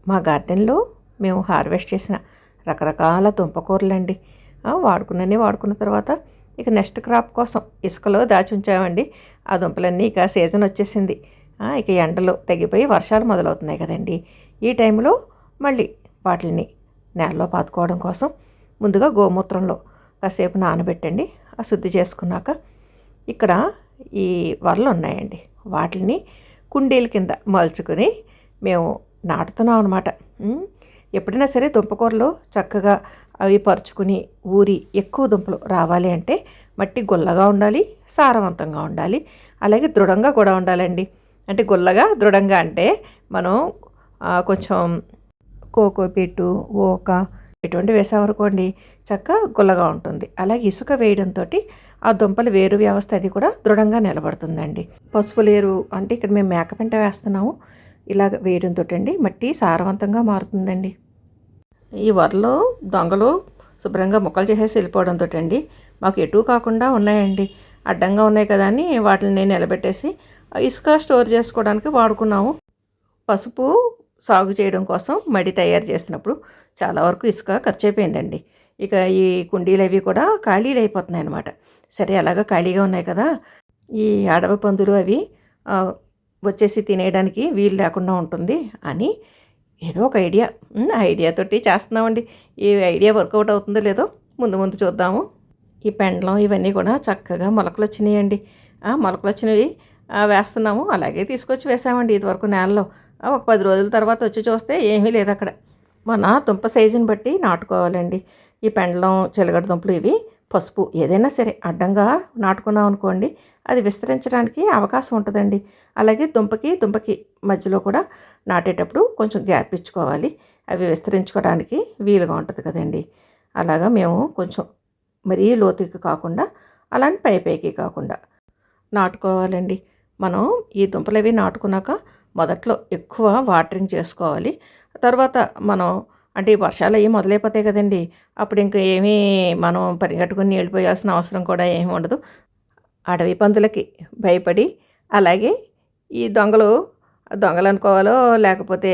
మా గార్డెన్లో మేము హార్వెస్ట్ చేసిన రకరకాల దుంపకూరలండి. వాడుకున్న తర్వాత ఇక నెక్స్ట్ క్రాప్ కోసం ఇసుకలో దాచి ఉంచామండి. ఆ దుంపలన్నీ ఇక సీజన్ వచ్చేసింది. ఇక ఎండలు తగ్గిపోయి వర్షాలు మొదలవుతున్నాయి కదండి. ఈ టైంలో మళ్ళీ వాటిని నేలలో పాతుకోవడం కోసం ముందుగా గోమూత్రంలో కాసేపు నానబెట్టండి. ఆ శుద్ధి చేసుకున్నాక ఇక్కడ ఈ వరలు ఉన్నాయండి, వాటిని కుండీల కింద మలుచుకొని మేము నాటుతున్నాం అనమాట. ఎప్పుడైనా సరే దుంపకూరలు చక్కగా అవి పరుచుకుని ఊరి ఎక్కువ దుంపలు రావాలి అంటే మట్టి గుల్లగా ఉండాలి, సారవంతంగా ఉండాలి, అలాగే దృఢంగా కూడా ఉండాలండి. అంటే గుల్లగా దృఢంగా అంటే మనం కొంచెం కోకోపీటు, ఓక ఇటువంటి వేసామనుకోండి చక్కగా గుల్లగా ఉంటుంది. అలాగే ఇసుక వేయడంతో ఆ దుంపల వేరు వ్యవస్థ అది కూడా దృఢంగా నిలబడుతుందండి. పసుపు లేరు అంటే ఇక్కడ మేము మేకపెంట వేస్తున్నాము. ఇలాగ వేయడంతో అండి మట్టి సారవంతంగా మారుతుందండి. ఈ వరలో దొంగలు శుభ్రంగా ముక్కలు చేసేసి వెళ్ళిపోవడంతో అండి మాకు ఎటు కాకుండా ఉన్నాయండి. అడ్డంగా ఉన్నాయి కదా అని వాటిని నిలబెట్టేసి ఇసుక స్టోర్ చేసుకోవడానికి వాడుకున్నాము. పసుపు సాగు చేయడం కోసం మడి తయారు చేసినప్పుడు చాలా వరకు ఇసుక ఖర్చు అయిపోయిందండి. ఇక ఈ కుండీలు అవి కూడా ఖాళీలు అయిపోతున్నాయి అన్నమాట. సరే అలాగా ఖాళీగా ఉన్నాయి కదా, ఈ అడవి పందులు అవి వచ్చేసి తినేయడానికి వీలు లేకుండా ఉంటుంది అని ఏదో ఒక ఐడియాతోటి చేస్తున్నామండి. ఈ ఐడియా వర్కౌట్ అవుతుందో లేదో ముందు చూద్దాము. ఈ పెండలం ఇవన్నీ కూడా చక్కగా మొలకలు వచ్చినాయండి. మొలకలు వచ్చినవి వేస్తున్నాము. అలాగే తీసుకొచ్చి వేసామండి ఇదివరకు నేలలో. ఒక 10 రోజుల తర్వాత వచ్చి చూస్తే ఏమీ లేదు అక్కడ. మన దుంప సైజుని బట్టి నాటుకోవాలండి. ఈ పెండలం, చిలగడ దుంపలు ఇవి పసుపు ఏదైనా సరే అడ్డంగా నాటుకున్నాం అనుకోండి అది విస్తరించడానికి అవకాశం ఉంటుందండి. అలాగే దుంపకి మధ్యలో కూడా నాటేటప్పుడు కొంచెం గ్యాప్ ఇచ్చుకోవాలి, అవి విస్తరించుకోవడానికి వీలుగా ఉంటుంది కదండి. అలాగా మేము కొంచెం మరీ లోతుకి కాకుండా అలాంటి పైకి కాకుండా నాటుకోవాలండి. మనం ఈ దుంపలు అవి నాటుకున్నాక మొదట్లో ఎక్కువ వాటరింగ్ చేసుకోవాలి. తర్వాత మనం అంటే ఈ వర్షాలు అవి మొదలైపోతాయి కదండి, అప్పుడు ఇంకా ఏమీ మనం పరిగెట్టుకుని నీళ్ళు పోయాల్సిన అవసరం కూడా ఏమీ ఉండదు. అడవి పందులకి భయపడి అలాగే ఈ దొంగలు అనుకోవాలో లేకపోతే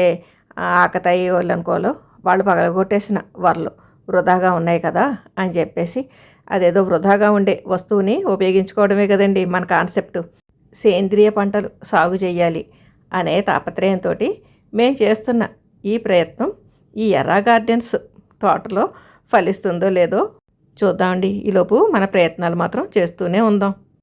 ఆకతాయి వాళ్ళు అనుకోవాలో వాళ్ళు పగలగొట్టేసిన వరలు వృధాగా ఉన్నాయి కదా అని చెప్పేసి అదేదో వృధాగా ఉండే వస్తువుని ఉపయోగించుకోవడమే కదండి మన కాన్సెప్టు. సేంద్రియ పంటలు సాగు చేయాలి అనే తాపత్రయంతో మేము చేస్తున్న ఈ ప్రయత్నం ఈ ఎర్రా గార్డెన్స్ తోటలో ఫలిస్తుందో లేదో చూద్దామండి. ఈలోపు మన ప్రయత్నాలు మాత్రం చేస్తూనే ఉందాం.